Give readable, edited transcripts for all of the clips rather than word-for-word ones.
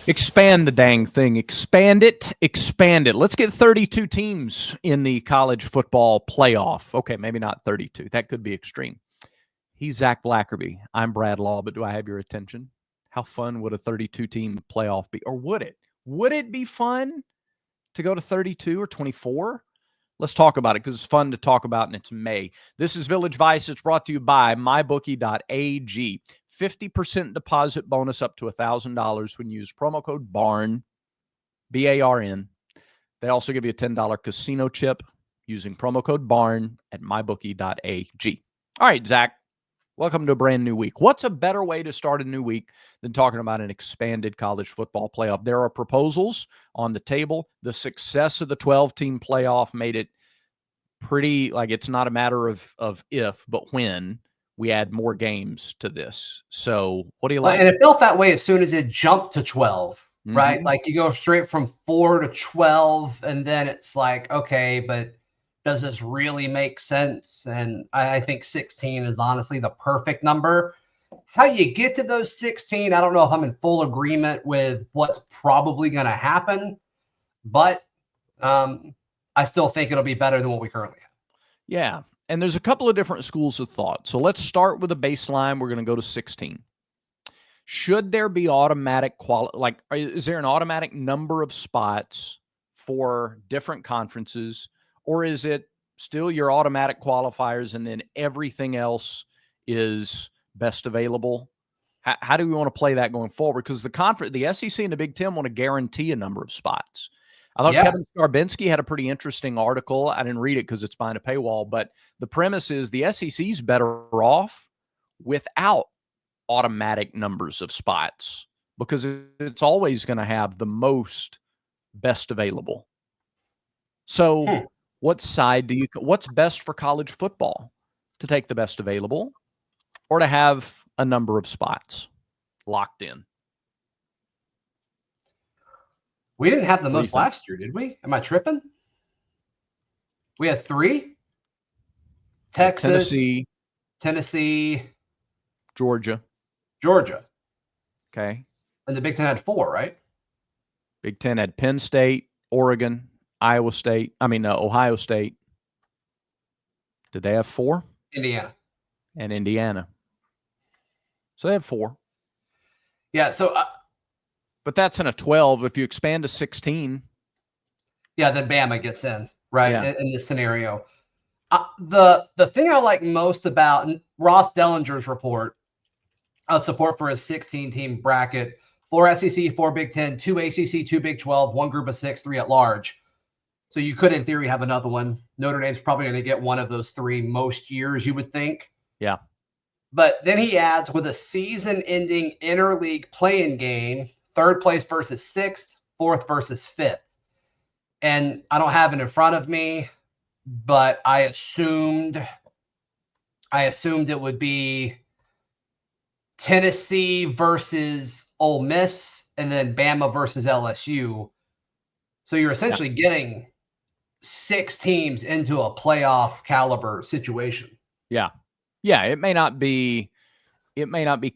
Expand the dang thing. Expand it. Expand it. Let's get 32 teams in the college football playoff. Okay, maybe not 32. That could be extreme. He's Zach Blackerby. I'm Brad Law, but do I have your attention? How fun would a 32-team playoff be? Or would it? Would it be fun to go to 32 or 24? Let's talk about it because it's fun to talk about, and it's May. This is Village Vice. It's brought to you by mybookie.ag. 50% deposit bonus up to $1,000 when you use promo code BARN, B-A-R-N. They also give you a $10 casino chip using promo code BARN at mybookie.ag. All right, Zach, welcome to a brand new week. What's a better way to start a new week than talking about an expanded college football playoff? There are proposals on the table. The success of the 12-team playoff made it pretty, like, it's not a matter of if, but when we add more games to this. So what do you like? And it felt that way as soon as it jumped to 12, right? Like you go straight from 4 to 12, and then it's like, okay, but does this really make sense? And I think 16 is honestly the perfect number. How you get to those 16, I don't know if I'm in full agreement with what's probably going to happen, but I still think it'll be better than what we currently have. Yeah. And there's a couple of different schools of thought. So let's start with a baseline. We're going to go to 16. Should there be automatic is there an automatic number of spots for different conferences, or is it still your automatic qualifiers and then everything else is best available? How do we want to play that going forward? Because the SEC and the Big Ten want to guarantee a number of spots. I thought Kevin Skarbinski had a pretty interesting article. I didn't read it because it's behind a paywall, but the premise is the SEC's better off without automatic numbers of spots because it's always going to have the most best available. So what's best for college football? To take the best available or to have a number of spots locked in? We didn't have the most last year, did we? Am I tripping? We had 3. Texas, Tennessee, Georgia. Okay. And the Big Ten had 4, right? Big Ten had Penn State, Oregon, Ohio State. Did they have 4? Indiana. So they have 4. Yeah, so but that's in a 12. If you expand to 16. Yeah, then Bama gets in, right, in this scenario. The thing I like most about Ross Dellinger's report of support for a 16-team bracket, 4 SEC, 4 Big Ten, 2 ACC, 2 Big 12, 1 group of 6, 3 at large. So you could, in theory, have another one. Notre Dame's probably going to get one of those 3 most years, you would think. Yeah. But then he adds, with a season-ending interleague play-in game, 3rd place versus 6th, 4th versus 5th. And I don't have it in front of me, but I assumed it would be Tennessee versus Ole Miss and then Bama versus LSU. So you're essentially getting 6 teams into a playoff caliber situation. Yeah. Yeah, it may not be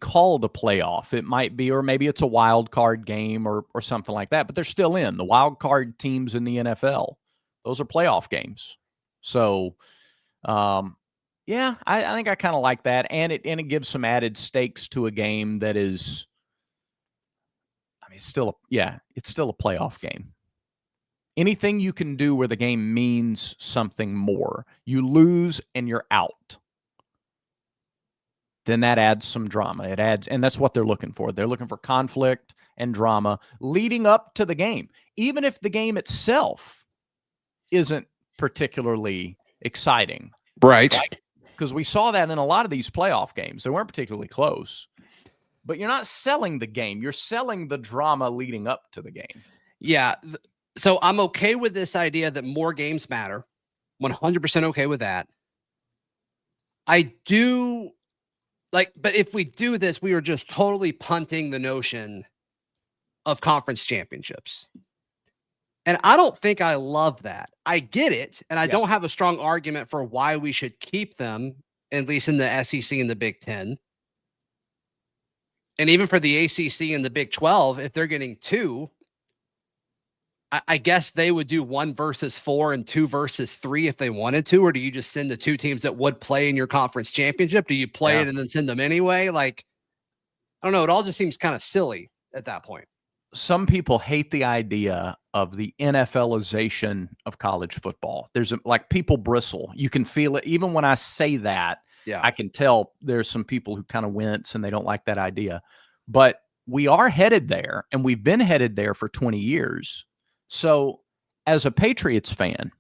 called a playoff. It might be, or maybe it's a wild card game or something like that, but they're still in. The wild card teams in the NFL, those are playoff games. So, I think I kind of like that. And it gives some added stakes to a game that is, it's still a playoff game. Anything you can do where the game means something more. You lose and you're out. Then that adds some drama. And that's what they're looking for. They're looking for conflict and drama leading up to the game, even if the game itself isn't particularly exciting. Right? Because we saw that in a lot of these playoff games. They weren't particularly close. But you're not selling the game. You're selling the drama leading up to the game. Yeah. So I'm okay with this idea that more games matter. 100% okay with that. I do... but if we do this, we are just totally punting the notion of conference championships. And I don't think I love that. I get it. And I don't have a strong argument for why we should keep them, at least in the SEC and the Big Ten. And even for the ACC and the Big 12, if they're getting 2, I guess they would do 1 versus 4 and 2 versus 3 if they wanted to, or do you just send the 2 teams that would play in your conference championship? Do you play it and then send them anyway? Like, I don't know. It all just seems kind of silly at that point. Some people hate the idea of the NFLization of college football. There's like people bristle. You can feel it. Even when I say that, I can tell there's some people who kind of wince and they don't like that idea. But we are headed there, and we've been headed there for 20 years. So as a Patriots fan,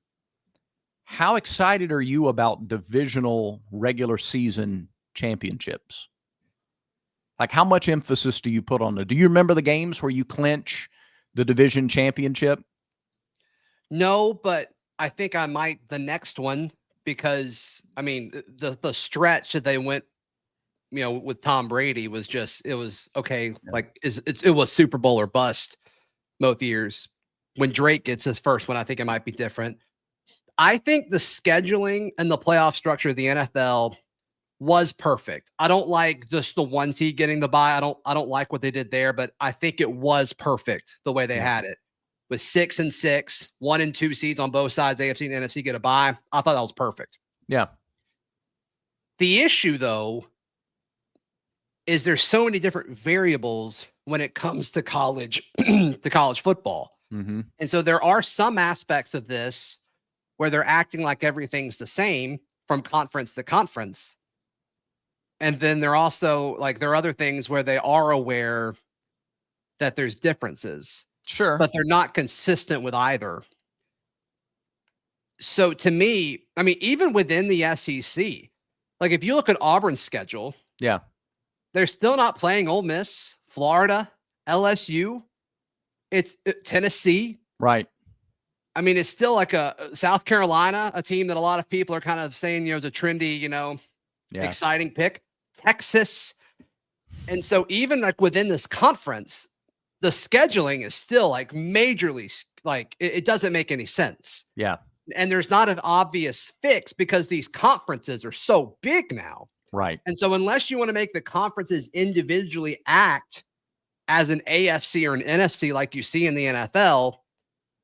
how excited are you about divisional regular season championships? Like, how much emphasis do you put on it? Do you remember the games where you clinch the division championship? No, but I think I might the next one, because I mean the stretch that they went, with Tom Brady was just, it was okay. Like it was Super Bowl or bust both years. When Drake gets his first one, I think it might be different. I think the scheduling and the playoff structure of the NFL was perfect. I don't like just the 1 seed getting the bye. I don't like what they did there, but I think it was perfect the way they had it. With 6 and 6, 1 and 2 seeds on both sides, AFC and NFC get a bye. I thought that was perfect. Yeah. The issue, though, is there's so many different variables when it comes to college football. Mm-hmm. And so there are some aspects of this where they're acting like everything's the same from conference to conference. And then there are other things where they are aware that there's differences. Sure. But they're not consistent with either. So to me, I mean, even within the SEC, like if you look at Auburn's schedule, they're still not playing Ole Miss, Florida, LSU. It's Tennessee. Right. I mean, it's still like a South Carolina, a team that a lot of people are kind of saying, is a trendy, exciting pick. Texas. And so even like within this conference, the scheduling is still like majorly, like it doesn't make any sense. Yeah. And there's not an obvious fix because these conferences are so big now. Right. And so unless you want to make the conferences individually act as an AFC or an NFC like you see in the NFL,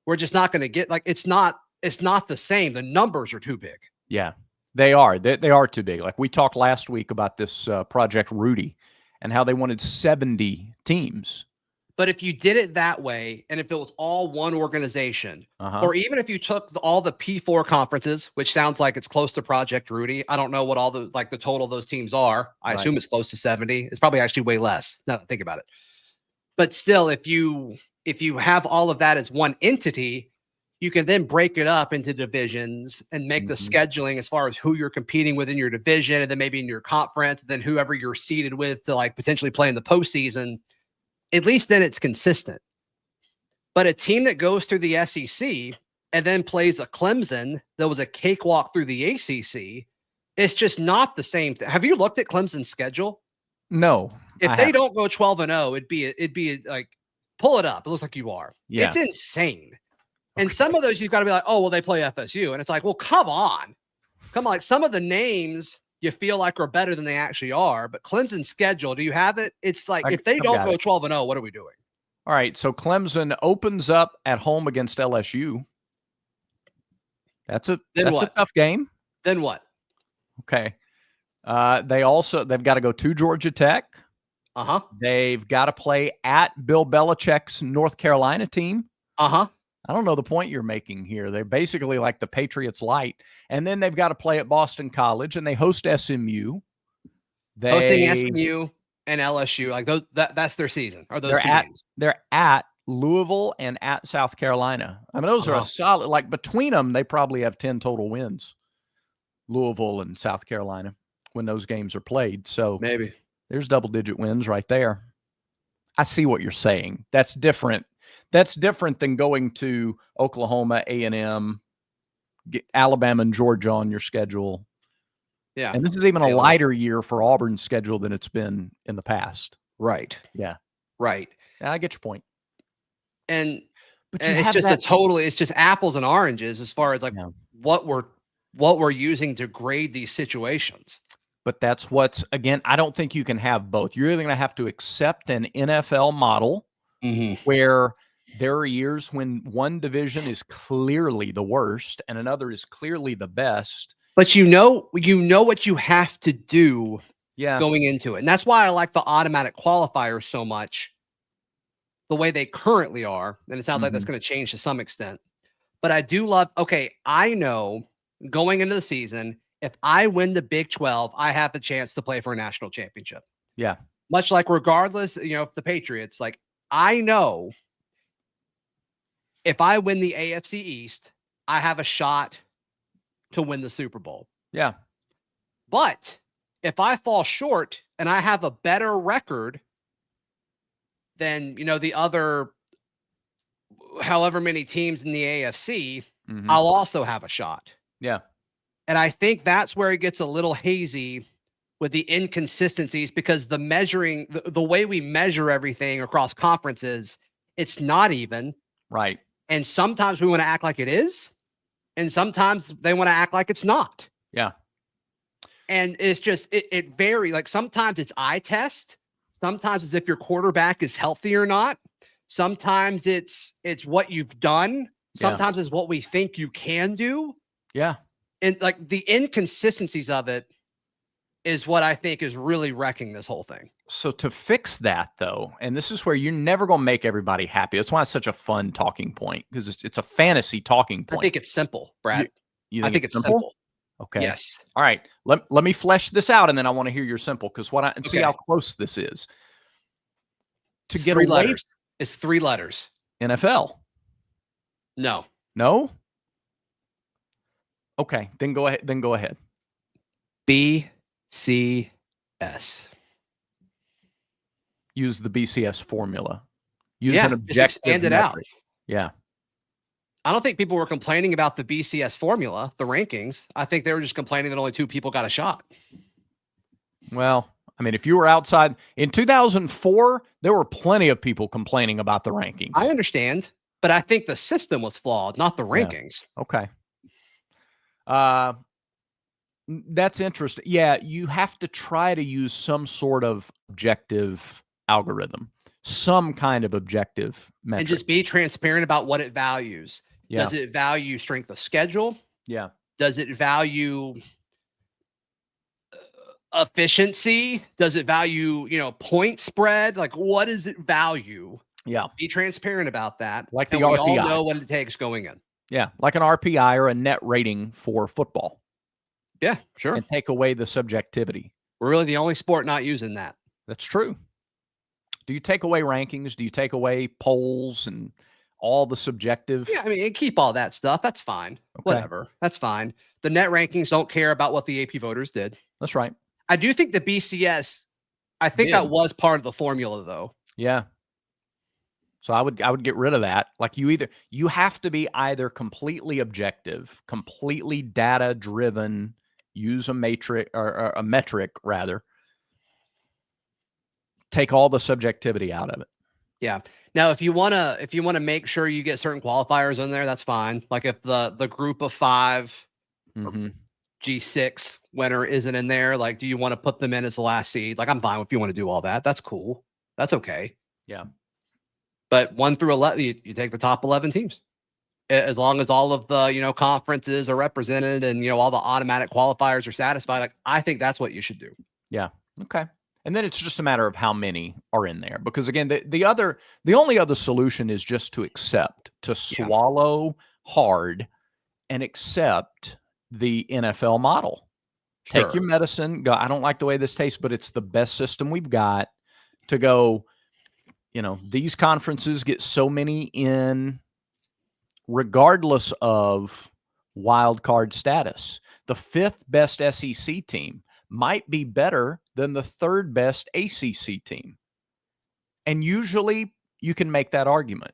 we're just not going to get, like, it's not the same. The numbers are too big. Yeah, they are. They are too big. Like we talked last week about this Project Rudy and how they wanted 70 teams. But if you did it that way, and if it was all one organization, or even if you took all the P4 conferences, which sounds like it's close to Project Rudy, I don't know what all the total of those teams are. I assume it's close to 70. It's probably actually way less. Now that I think about it. But still, if you have all of that as one entity, you can then break it up into divisions and make the scheduling as far as who you're competing with in your division, and then maybe in your conference, and then whoever you're seeded with to like potentially play in the postseason. At least then it's consistent. But a team that goes through the SEC and then plays a Clemson that was a cakewalk through the ACC, it's just not the same thing. Have you looked at Clemson's schedule? No. If they don't go 12-0, it'd be like, pull it up. It looks like you are. Yeah. It's insane. And some of those you've got to be like, oh, well, they play FSU. And it's like, well, come on. Like some of the names you feel like are better than they actually are. But Clemson's schedule, do you have it? It's like, if they don't go 12-0, what are we doing? All right. So Clemson opens up at home against LSU. That's a tough game. Then what? Okay. They've got to go to Georgia Tech. They've got to play at Bill Belichick's North Carolina team. I don't know the point you're making here. They're basically like the Patriots light. And then they've got to play at Boston College, and they host SMU. Hosting SMU and LSU, like those, that's their season. Are those two games? They're at Louisville and at South Carolina. I mean, those are a solid, like between them, they probably have 10 total wins. Louisville and South Carolina when those games are played. So maybe there's double-digit wins right there. I see what you're saying. That's different. That's different than going to Oklahoma, A&M, Alabama, and Georgia on your schedule. Yeah. And this is even a lighter year for Auburn's schedule than it's been in the past. Right. Yeah. Right. Yeah, I get your point. But it's just it's just apples and oranges as far as like what we're using to grade these situations. But that's what's, again, I don't think you can have both. You're either going to have to accept an NFL model where there are years when one division is clearly the worst and another is clearly the best. But you know what you have to do Yeah. going into it. And that's why I like the automatic qualifiers so much, the way they currently are. And it sounds like that's going to change to some extent. But I do love, okay, I know going into the season, if I win the Big 12, I have the chance to play for a national championship. Yeah. Much like regardless, if the Patriots, like I know if I win the AFC East, I have a shot to win the Super Bowl. Yeah. But if I fall short and I have a better record than, the other however many teams in the AFC, I'll also have a shot. Yeah. And I think that's where it gets a little hazy with the inconsistencies, because the measuring, the way we measure everything across conferences, it's not even. Right. And sometimes we want to act like it is, and sometimes they want to act like it's not. Yeah. And it's just, it varies. Like sometimes it's eye test. Sometimes it's if your quarterback is healthy or not. Sometimes it's what you've done. Sometimes it's what we think you can do. Yeah. And like the inconsistencies of it is what I think is really wrecking this whole thing. So to fix that, though, and this is where you're never going to make everybody happy. That's why it's such a fun talking point, because it's a fantasy talking point. I think it's simple, Brad. You I think it's simple. Okay. Yes. All right. Let me flesh this out, and then I want to hear your simple, because see how close this is. To It's get three away, letters. It's 3 letters. NFL. No. No. Okay. Then go ahead. BCS. Use the BCS formula. Use an objective just expand it out. Yeah. I don't think people were complaining about the BCS formula, the rankings. I think they were just complaining that only 2 people got a shot. Well, I mean, if you were outside in 2004, there were plenty of people complaining about the rankings. I understand, but I think the system was flawed, not the rankings. Okay. That's interesting. Yeah, you have to try to use some sort of objective algorithm, some kind of objective metric. And just be transparent about what it values. Yeah. Does it value strength of schedule? Yeah. Does it value efficiency? Does it value, point spread? Like, what does it value? Yeah. Be transparent about that. Like the RPI. We all know what it takes going in. Yeah. Like an RPI or a net rating for football. Yeah, sure. And take away the subjectivity. We're really the only sport not using that. That's true. Do you take away rankings? Do you take away polls and all the subjective? Yeah, I mean, keep all that stuff. That's fine. Okay. Whatever. That's fine. The net rankings don't care about what the AP voters did. That's right. I do think the BCS, I think that was part of the formula, though. Yeah. So I would get rid of that. Like you have to be either completely objective, completely data driven, use a matrix or a metric rather. Take all the subjectivity out of it. Yeah. Now, if you wanna make sure you get certain qualifiers in there, that's fine. Like if the group of 5 G6 winner isn't in there, like, do you want to put them in as the last seed? Like, I'm fine if you want to do all that. That's cool. That's okay. Yeah. But 1 through 11, you take the top 11 teams, as long as all of the conferences are represented and all the automatic qualifiers are satisfied. Like, I think that's what you should do. Yeah. Okay. And then it's just a matter of how many are in there, because again, the only other solution is just to accept, to swallow hard and accept the NFL model. Sure. Take your medicine. Go, I don't like the way this tastes, but it's the best system we've got to go. These conferences get so many in regardless of wild card status. The 5th best SEC team might be better than the 3rd best ACC team. And usually you can make that argument.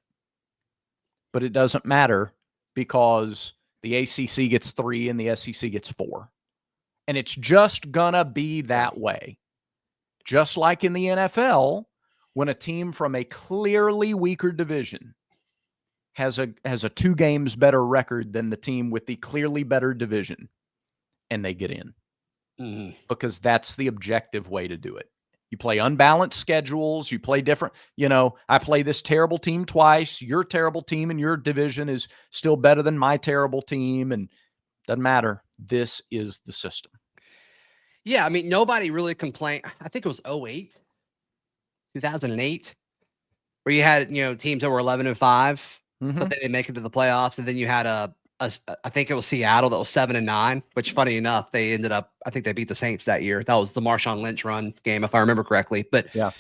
But it doesn't matter, because the ACC gets 3 and the SEC gets 4. And it's just gonna be that way. Just like in the NFL, when a team from a clearly weaker division has a 2 games better record than the team with the clearly better division, and they get in. because that's the objective way to do it. You play unbalanced schedules. You play different. I play this terrible team twice. Your terrible team in your division is still better than my terrible team, and doesn't matter. This is the system. Yeah, I mean, nobody really complained. I think it was 2008, where you had teams that were 11-5, but they didn't make it to the playoffs, and then you had I think it was Seattle that was 7-9. Which, funny enough, they ended up. I think they beat the Saints that year. That was the Marshawn Lynch run game, if I remember correctly. But yeah,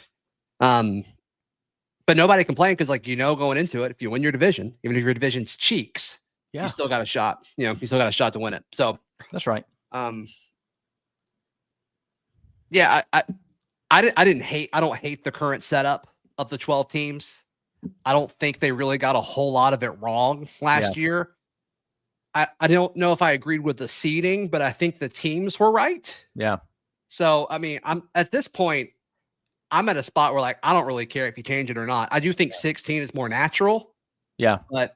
but nobody complained because, going into it, if you win your division, even if your division's cheeks, you still got a shot. You still got a shot to win it. So that's right. Yeah, I don't hate the current setup of the 12 teams. I don't think they really got a whole lot of it wrong last year. I don't know if I agreed with the seeding, but I think the teams were right. Yeah. So, I mean, I'm at this point, I'm at a spot where I don't really care if you change it or not. I do think 16 is more natural. Yeah. But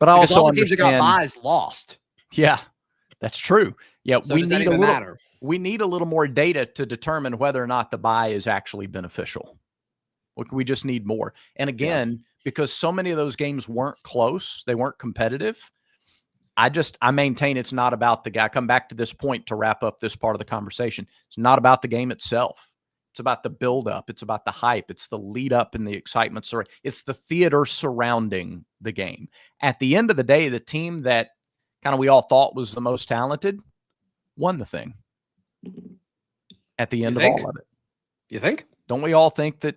I also all the teams that got buys lost. Yeah, that's true. Yeah. So does that even matter? We need a little more data to determine whether or not the buy is actually beneficial. We just need more. And again, because so many of those games weren't close, they weren't competitive. I maintain it's not about the guy. I come back to this point to wrap up this part of the conversation. It's not about the game itself. It's about the buildup. It's about the hype. It's the lead up and the excitement. It's the theater surrounding the game. At the end of the day, the team that kind of we all thought was the most talented won the thing. At the end of all of it. You think? Don't we all think that?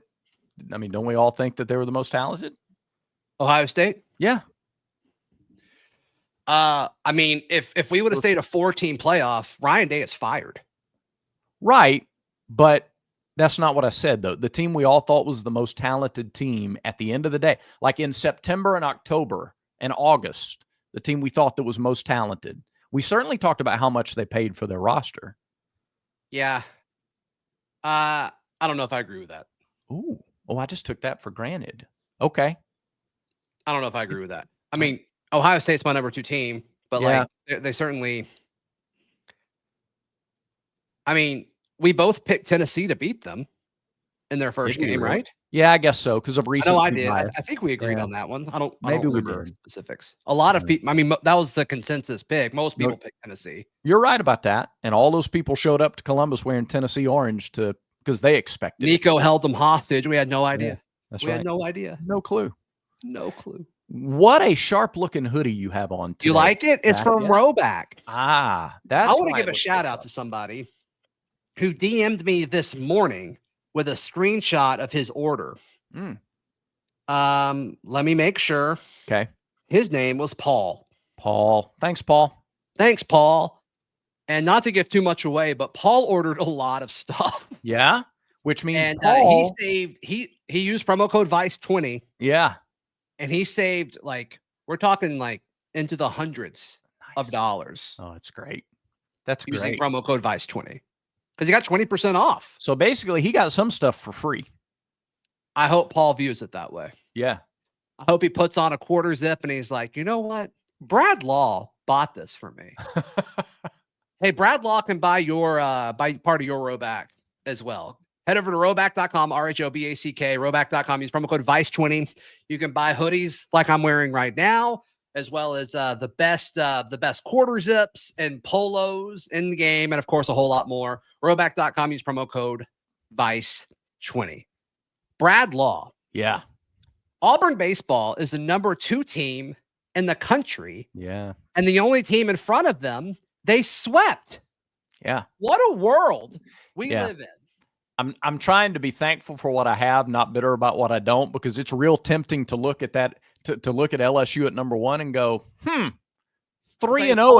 I mean, don't we all think that they were the most talented? Ohio State? Yeah. I mean, if we would have stayed a 4-team playoff, Ryan Day is fired. Right. But that's not what I said, though. The team we all thought was the most talented team at the end of the day, like in September and October and August, the team we thought that was most talented. We certainly talked about how much they paid for their roster. Yeah. I don't know if I agree with that. Ooh. Oh, I just took that for granted. Okay. I don't know if I agree with that. I mean, Ohio State's my number 2 team, but they certainly. I mean, we both picked Tennessee to beat them in their first game, right? Yeah, I guess so because of recent. I did. I think we agreed on that one. I don't remember specifics. A lot of people. I mean, that was the consensus pick. Most people picked Tennessee. You're right about that, and all those people showed up to Columbus wearing Tennessee orange because they expected. Nico held them hostage. We had no idea. Yeah, that's right. We had no idea. No clue. No clue. What a sharp-looking hoodie you have on today. You like it? It's from Roback. That's. I want to give a shout out to somebody who DM'd me this morning with a screenshot of his order. Let me make sure. Okay. His name was Paul. Paul. Thanks, Paul. Thanks, Paul. And not to give too much away, but Paul ordered a lot of stuff. Yeah. Which means Paul, he used promo code Vice20. Yeah. And he saved we're talking into the hundreds of dollars. Oh, it's great. That's using great. Promo code Vice20. Because he got 20% off. So basically he got some stuff for free. I hope Paul views it that way. Yeah. I hope he puts on a quarter zip and he's like, you know what? Brad Law bought this for me. Hey, Brad Law can buy part of your Roback as well. Head over to roback.com, RHOBACK, roback.com. Use promo code Vice20. You can buy hoodies like I'm wearing right now, as well as the best quarter zips and polos in the game, and of course a whole lot more. Roback.com. Use promo code Vice20. Brad Law. Yeah. Auburn baseball is the number 2 team in the country. Yeah. And the only team in front of them, they swept. Yeah. What a world we live in. I'm trying to be thankful for what I have, not bitter about what I don't, because it's real tempting to look at that, to look at LSU at number 1 and go, 3-0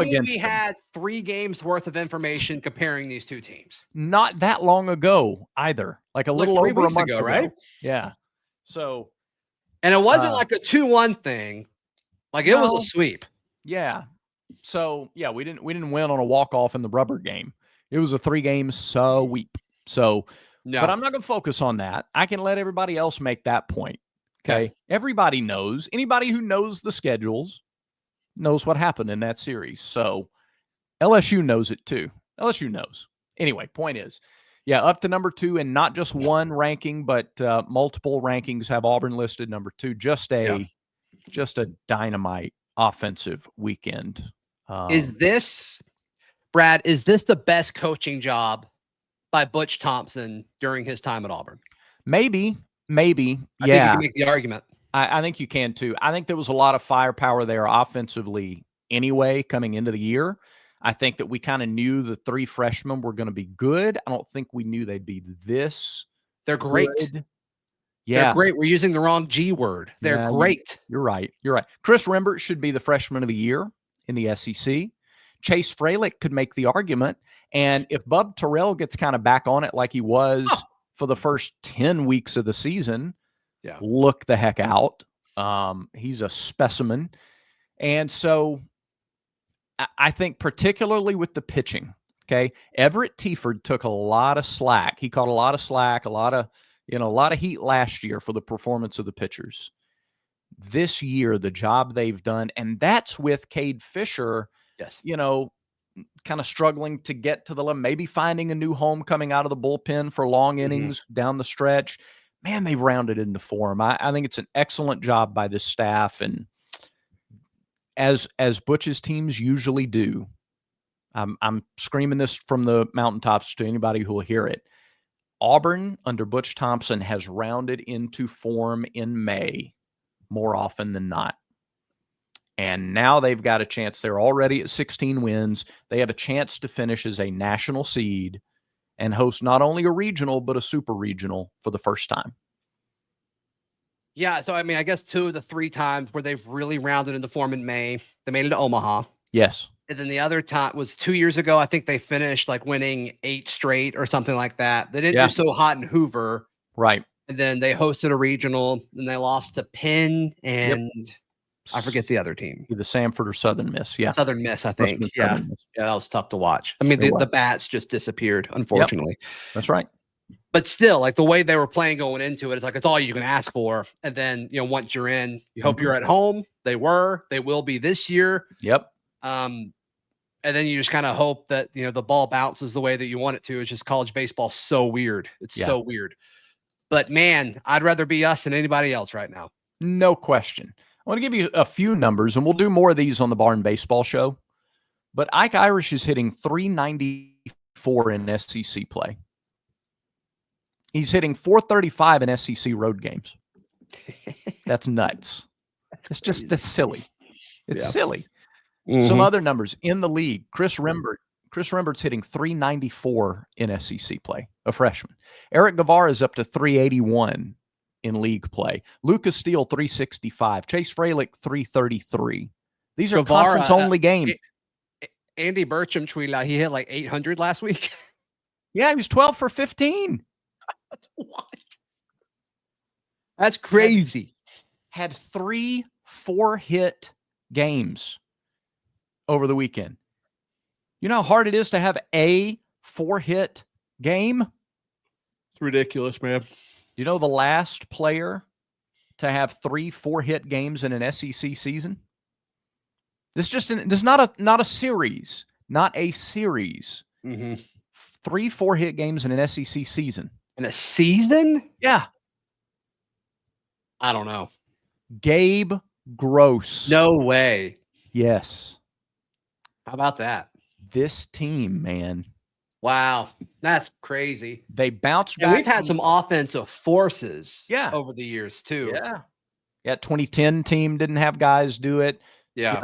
against we them. had 3 games worth of information comparing these 2 teams. Not that long ago either. Like a little over a month ago, right? Yeah. So, and it wasn't like a 2-1 thing. It was a sweep. Yeah. So yeah, we didn't win on a walk-off in the rubber game. It was a 3-game sweep. So, but I'm not going to focus on that. I can let everybody else make that point. Okay. Everybody knows. Anybody who knows the schedules knows what happened in that series. So LSU knows it too. LSU knows. Anyway, point is, yeah, up to number 2, and not just one ranking, but multiple rankings have Auburn listed number 2. Just a dynamite offensive weekend. Is this, Brad, is this the best coaching job by Butch Thompson during his time at Auburn? Maybe. I think you can make the argument. I think you can too. I think there was a lot of firepower there offensively anyway coming into the year. I think that we kind of knew the 3 freshmen were going to be good. I don't think we knew they'd be this. They're great. Good. Yeah. They're great. We're using the wrong G word. They're great. You're right. Chris Rembert should be the freshman of the year in the SEC. Chase Fralick could make the argument. And if Bub Terrell gets kind of back on it like he was for the first 10 weeks of the season, look the heck out. He's a specimen. And so I think particularly with the pitching, okay, Everett Tieford took a lot of slack. He caught a lot of slack, a lot of heat last year for the performance of the pitchers. This year, the job they've done, and that's with Cade Fisher, kind of struggling to get to the limit, maybe finding a new home coming out of the bullpen for long innings down the stretch. Man, they've rounded into form. I think it's an excellent job by this staff, and as Butch's teams usually do, I'm screaming this from the mountaintops to anybody who will hear it. Auburn under Butch Thompson has rounded into form in May more often than not. And now they've got a chance. They're already at 16 wins. They have a chance to finish as a national seed and host not only a regional, but a super regional for the first time. Yeah. So, I mean, I guess 2 of the 3 times where they've really rounded into form in May, they made it to Omaha. Yes. And then the other time was 2 years ago. I think they finished like winning 8 straight or something like that. They didn't do so hot in Hoover. Right. And then they hosted a regional and they lost to Penn and I forget the other team. Either Samford or Southern Miss. Yeah. Southern Miss, I think. Yeah. Yeah, that was tough to watch. I mean, the bats just disappeared, unfortunately. Yep. That's right. But still, like the way they were playing going into it, it's like it's all you can ask for. And then, once you're in, you hope you're at home. They will be this year. Yep. And then you just kind of hope that, the ball bounces the way that you want it to. It's just college baseball so weird. It's so weird. But man, I'd rather be us than anybody else right now. No question. I want to give you a few numbers, and we'll do more of these on the Barn Baseball Show. But Ike Irish is hitting .394 in SEC play. He's hitting .435 in SEC road games. That's nuts. That's silly. It's silly. Mm-hmm. Some other numbers in the league. Chris Rembert's hitting .394 in SEC play, a freshman. Eric Guevara is up to .381 in league play. Lucas Steele, .365. Chase Fralick, .333. These are conference-only games. Andy Burcham tweeted out he hit like 800 last week. Yeah, he was 12 for 15. What? That's crazy. Had 3 4-hit games over the weekend. You know how hard it is to have a 4-hit game? It's ridiculous, man. You know the last player to have 3 4-hit games in an SEC season? This is not a series. Not a series. Mm-hmm. 3 4-hit games in an SEC season. In a season? Yeah. I don't know. Gabe Gross. No way. Yes. How about that? This team, man. Wow. That's crazy. They bounced back. And we've had some offensive forces over the years, too. Yeah. 2010 team didn't have guys do it. Yeah.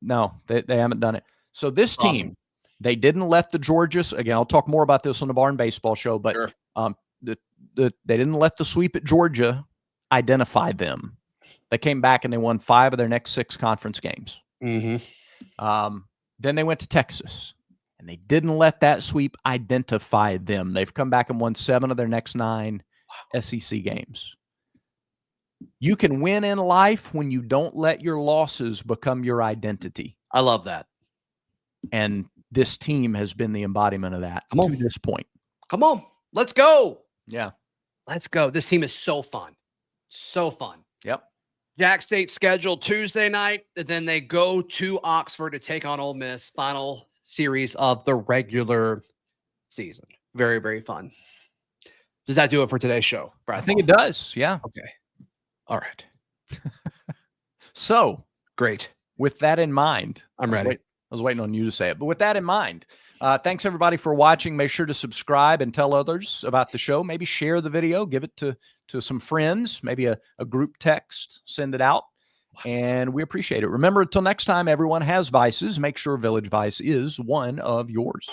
No, they haven't done it. So this team, they didn't let the Georgias, again, I'll talk more about this on the Barn Baseball Show, but they didn't let the sweep at Georgia identify them. They came back and they won 5 of their next 6 conference games. Mm-hmm. Then they went to Texas, and they didn't let that sweep identify them. They've come back and won 7 of their next 9 SEC games. You can win in life when you don't let your losses become your identity. I love that. And this team has been the embodiment of that to this point. Come on. Let's go. Yeah. Let's go. This team is so fun. So fun. Yep. Jack State scheduled Tuesday night, and then they go to Oxford to take on Ole Miss. Final series of the regular season. Very, very fun. Does that do it for today's show, Brad? I think it does. Yeah. Okay. All right. So great. With that in mind, I'm ready. I was waiting on you to say it, but with that in mind, thanks everybody for watching. Make sure to subscribe and tell others about the show. Maybe share the video, give it to some friends, maybe a group text, send it out. And we appreciate it. Remember, until next time, everyone has vices. Make sure Village Vice is one of yours.